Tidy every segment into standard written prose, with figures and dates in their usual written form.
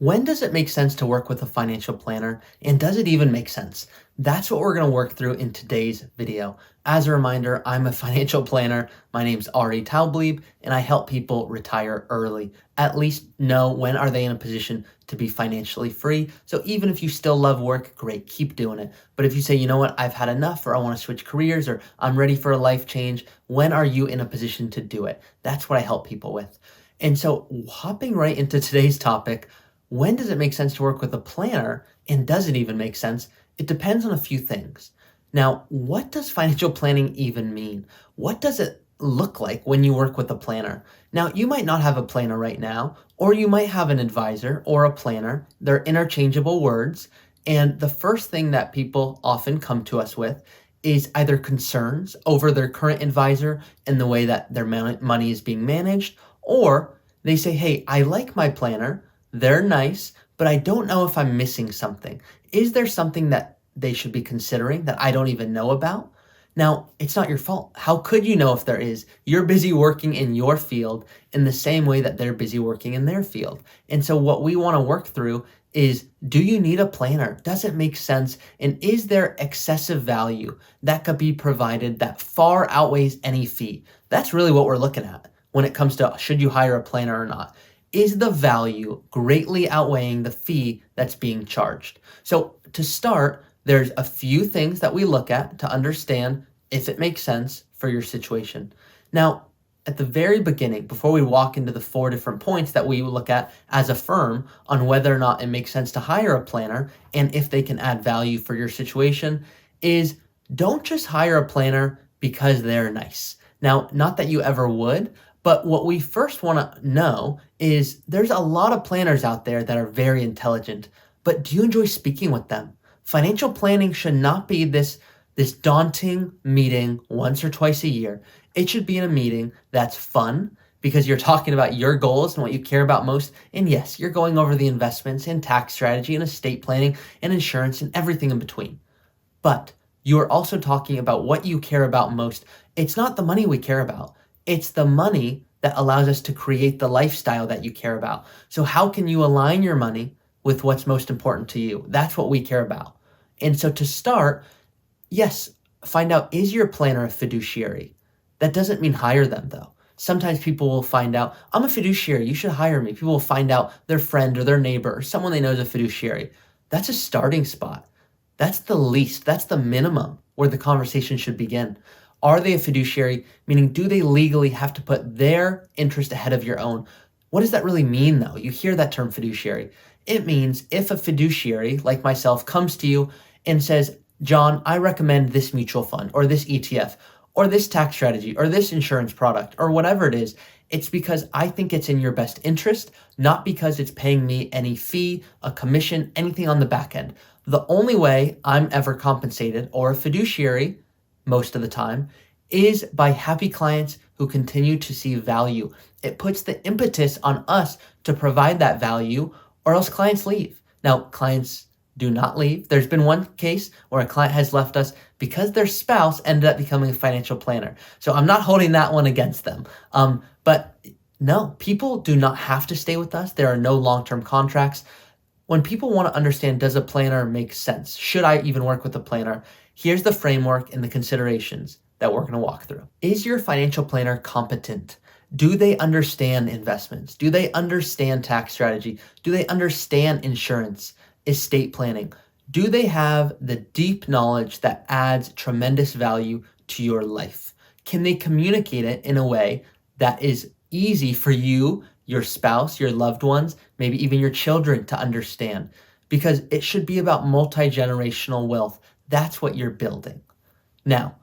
When does it make sense to work with a financial planner, and does it even make sense? That's what we're going to work through in today's video. As a reminder, I'm a financial planner. My name's Ari Taubleib, and I help people retire early. At least know when are they in a position to be financially free. So even if you still love work, great, keep doing it. But if you say, you know what, I've had enough, or I want to switch careers, or I'm ready for a life change, when are you in a position to do it? That's what I help people with. And so hopping right into today's topic, when does it make sense to work with a planner, and does it even make sense? It depends on a few things. Now, what does financial planning even mean? What does it look like when you work with a planner? Now, you might not have a planner right now, or you might have an advisor or a planner. They're interchangeable words. And the first thing that people often come to us with is either concerns over their current advisor and the way that their money is being managed, or they say, hey, I like my planner. They're nice, but I don't know if I'm missing something. Is there something that they should be considering that I don't even know about? Now, it's not your fault. How could you know if there is? You're busy working in your field in the same way that they're busy working in their field. And so what we want to work through is, do you need a planner? Does it make sense? And is there excessive value that could be provided that far outweighs any fee? That's really what we're looking at when it comes to should you hire a planner or not. Is the value greatly outweighing the fee that's being charged? So to start, there's a few things that we look at to understand if it makes sense for your situation. Now, at the very beginning, before we walk into the 4 different points that we look at as a firm on whether or not it makes sense to hire a planner and if they can add value for your situation, is don't just hire a planner because they're nice. Now, not that you ever would, but what we first want to know is there's a lot of planners out there that are very intelligent, but do you enjoy speaking with them? Financial planning should not be this daunting meeting once or twice a year. It should be in a meeting that's fun because you're talking about your goals and what you care about most. And yes, you're going over the investments and tax strategy and estate planning and insurance and everything in between. But you are also talking about what you care about most. It's not the money we care about. It's the money that allows us to create the lifestyle that you care about. So how can you align your money with what's most important to you? That's what we care about. And so to start, yes, find out, is your planner a fiduciary? That doesn't mean hire them though. Sometimes people will find out, I'm a fiduciary, you should hire me. People will find out their friend or their neighbor or someone they know is a fiduciary. That's a starting spot. That's the least, that's the minimum where the conversation should begin. Are they a fiduciary? Meaning, do they legally have to put their interest ahead of your own? What does that really mean though? You hear that term fiduciary. It means if a fiduciary like myself comes to you and says, John, I recommend this mutual fund or this ETF or this tax strategy or this insurance product or whatever it is, it's because I think it's in your best interest, not because it's paying me any fee, a commission, anything on the back end. The only way I'm ever compensated, or a fiduciary most of the time, is by happy clients who continue to see value. It puts the impetus on us to provide that value, or else clients leave. Now, clients do not leave. There's been one case where a client has left us because their spouse ended up becoming a financial planner. So I'm not holding that one against them. But no, people do not have to stay with us. There are no long-term contracts. When people want to understand, does a planner make sense? Should I even work with a planner? Here's the framework and the considerations that we're going to walk through. Is your financial planner competent? Do they understand investments? Do they understand tax strategy? Do they understand insurance, estate planning? Do they have the deep knowledge that adds tremendous value to your life? Can they communicate it in a way that is easy for you, your spouse, your loved ones, maybe even your children to understand? Because it should be about multi-generational wealth. That's what you're building. Now,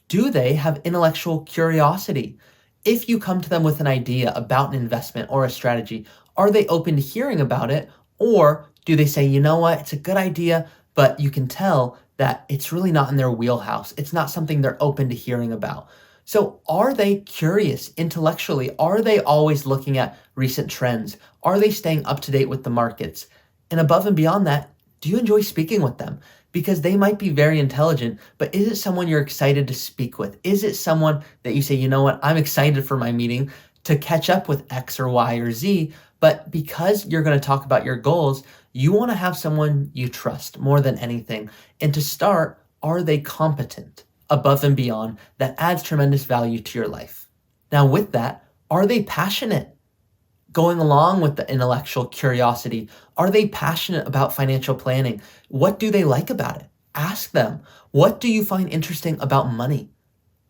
do they have intellectual curiosity? If you come to them with an idea about an investment or a strategy, are they open to hearing about it? Or do they say, you know what, it's a good idea, but you can tell that it's really not in their wheelhouse. It's not something they're open to hearing about. So are they curious intellectually? Are they always looking at recent trends? Are they staying up to date with the markets? And above and beyond that, do you enjoy speaking with them? Because they might be very intelligent, but is it someone you're excited to speak with? Is it someone that you say, you know what, I'm excited for my meeting to catch up with X or Y or Z, But because you're going to talk about your goals, you want to have someone you trust more than anything. And to start, are they competent above and beyond that adds tremendous value to your life? Now, with that, are they passionate? Going along with the intellectual curiosity, are they passionate about financial planning? What do they like about it? Ask them, what do you find interesting about money?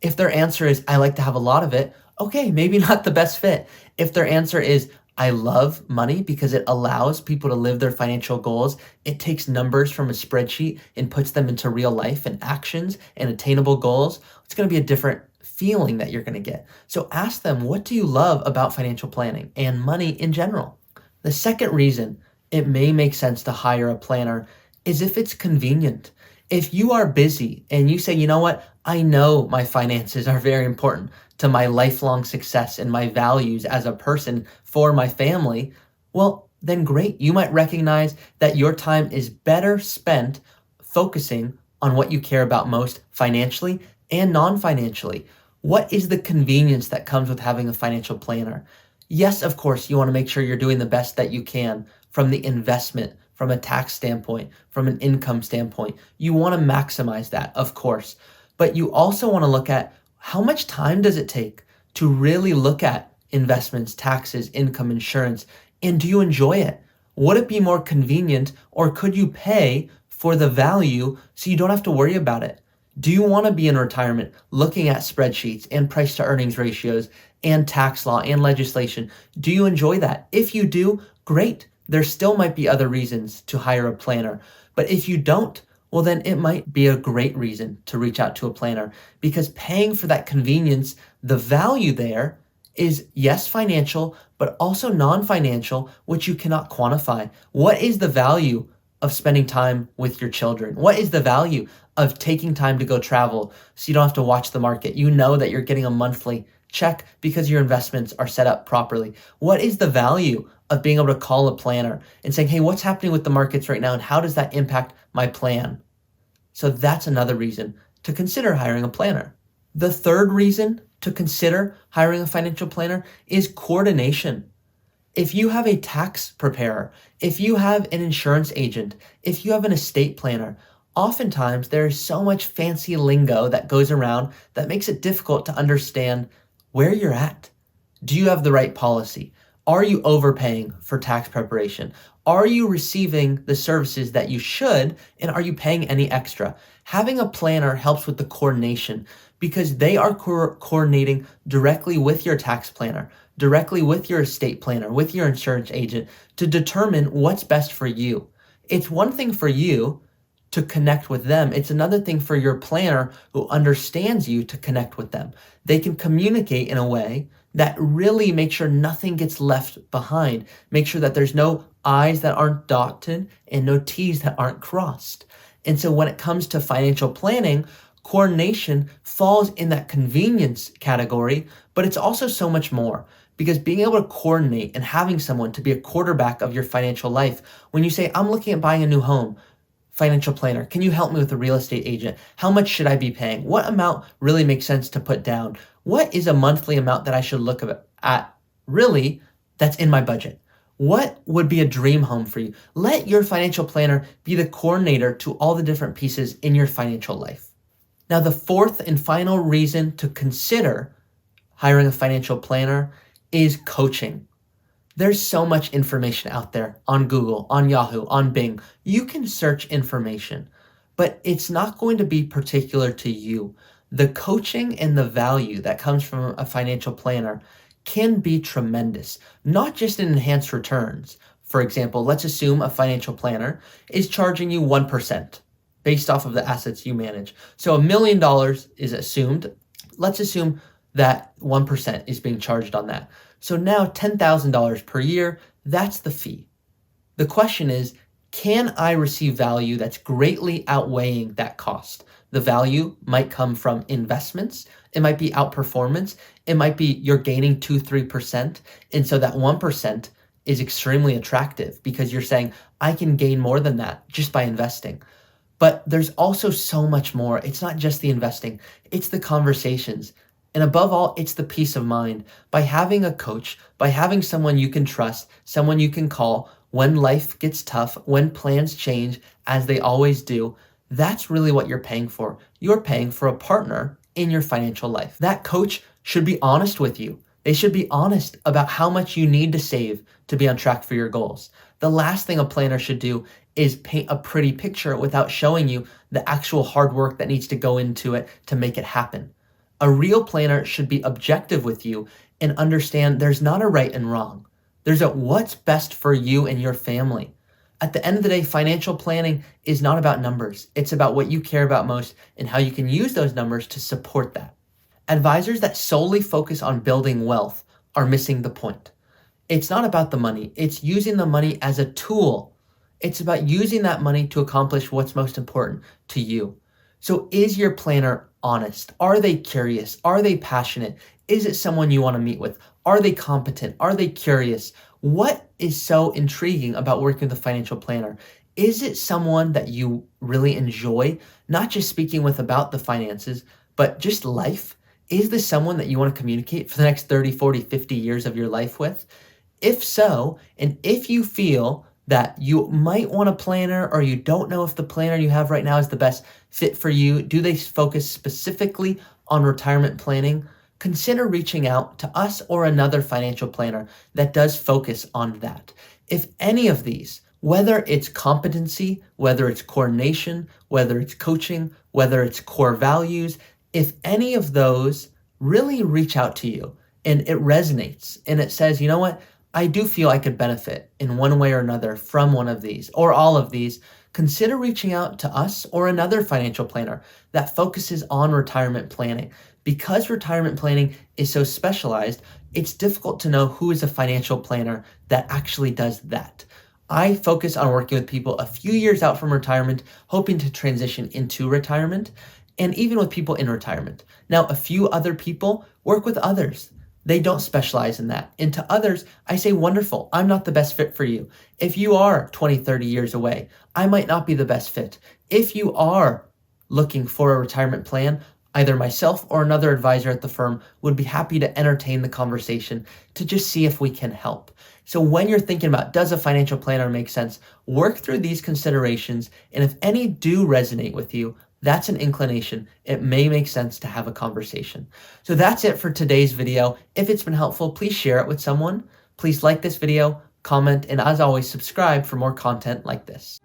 If their answer is, I like to have a lot of it, okay, maybe not the best fit. If their answer is, I love money because it allows people to live their financial goals, it takes numbers from a spreadsheet and puts them into real life and actions and attainable goals, it's going to be a different feeling that you're going to get. So ask them, what do you love about financial planning and money in general? The second reason it may make sense to hire a planner is if it's convenient. If you are busy and you say, you know what, I know my finances are very important to my lifelong success and my values as a person for my family, well, then great. You might recognize that your time is better spent focusing on what you care about most financially and non-financially. What is the convenience that comes with having a financial planner? Yes, of course, you want to make sure you're doing the best that you can from the investment, from a tax standpoint, from an income standpoint. You want to maximize that, of course. But you also want to look at how much time does it take to really look at investments, taxes, income, insurance, and do you enjoy it? Would it be more convenient, or could you pay for the value so you don't have to worry about it? Do you want to be in retirement looking at spreadsheets and price to earnings ratios and tax law and legislation? Do you enjoy that? If you do, great. There still might be other reasons to hire a planner. But if you don't, well, then it might be a great reason to reach out to a planner, because paying for that convenience, the value there is, yes, financial, but also non-financial, which you cannot quantify. What is the value of spending time with your children? What is the value of taking time to go travel so you don't have to watch the market? You know that you're getting a monthly check because your investments are set up properly. What is the value of being able to call a planner and saying, hey, what's happening with the markets right now and how does that impact my plan? So that's another reason to consider hiring a planner. The third reason to consider hiring a financial planner is coordination. If you have a tax preparer, if you have an insurance agent, if you have an estate planner, oftentimes there is so much fancy lingo that goes around that makes it difficult to understand where you're at. Do you have the right policy? Are you overpaying for tax preparation? Are you receiving the services that you should, and are you paying any extra? Having a planner helps with the coordination because they are coordinating directly with your tax planner, directly with your estate planner, with your insurance agent to determine what's best for you. It's one thing for you to connect with them. It's another thing for your planner who understands you to connect with them. They can communicate in a way that really makes sure nothing gets left behind. Make sure that there's no I's that aren't dotted and no T's that aren't crossed. And so when it comes to financial planning, coordination falls in that convenience category, but it's also so much more. Because being able to coordinate and having someone to be a quarterback of your financial life, when you say, I'm looking at buying a new home, financial planner, can you help me with a real estate agent? How much should I be paying? What amount really makes sense to put down? What is a monthly amount that I should look at really that's in my budget? What would be a dream home for you? Let your financial planner be the coordinator to all the different pieces in your financial life. Now, the fourth and final reason to consider hiring a financial planner is coaching. There's so much information out there on Google, on Yahoo, on Bing. You can search information, but it's not going to be particular to you. The coaching and the value that comes from a financial planner can be tremendous, not just in enhanced returns. For example, let's assume a financial planner is charging you 1% based off of the assets you manage. So $1 million is assumed. Let's assume that 1% is being charged on that. So now $10,000 per year, that's the fee. The question is, can I receive value that's greatly outweighing that cost? The value might come from investments. It might be outperformance. It might be you're gaining 2-3%. And so that 1% is extremely attractive because you're saying, I can gain more than that just by investing. But there's also so much more. It's not just the investing, it's the conversations. And above all, it's the peace of mind. By having a coach, by having someone you can trust, someone you can call when life gets tough, when plans change, as they always do, that's really what you're paying for. You're paying for a partner in your financial life. That coach should be honest with you. They should be honest about how much you need to save to be on track for your goals. The last thing a planner should do is paint a pretty picture without showing you the actual hard work that needs to go into it to make it happen. A real planner should be objective with you and understand there's not a right and wrong. There's a what's best for you and your family. At the end of the day, financial planning is not about numbers. It's about what you care about most and how you can use those numbers to support that. Advisors that solely focus on building wealth are missing the point. It's not about the money. It's using the money as a tool. It's about using that money to accomplish what's most important to you. So is your planner honest? Are they curious? Are they passionate? Is it someone you want to meet with? Are they competent? Are they curious? What is so intriguing about working with a financial planner? Is it someone that you really enjoy, not just speaking with about the finances, but just life? Is this someone that you want to communicate for the next 30, 40, 50 years of your life with? If so, and if you feel that you might want a planner or you don't know if the planner you have right now is the best fit for you, do they focus specifically on retirement planning? Consider reaching out to us or another financial planner that does focus on that. If any of these, whether it's competency, whether it's coordination, whether it's coaching, whether it's core values, if any of those really reach out to you and it resonates and it says, you know what, I do feel I could benefit in one way or another from one of these or all of these, consider reaching out to us or another financial planner that focuses on retirement planning. Because retirement planning is so specialized, it's difficult to know who is a financial planner that actually does that. I focus on working with people a few years out from retirement, hoping to transition into retirement, and even with people in retirement. Now, a few other people work with others. They don't specialize in that. And to others, I say, wonderful, I'm not the best fit for you. If you are 20, 30 years away, I might not be the best fit. If you are looking for a retirement plan, either myself or another advisor at the firm would be happy to entertain the conversation to just see if we can help. So when you're thinking about, does a financial planner make sense, work through these considerations, and if any do resonate with you, that's an inclination. It may make sense to have a conversation. So that's it for today's video. If it's been helpful, please share it with someone. Please like this video, comment, and as always, subscribe for more content like this.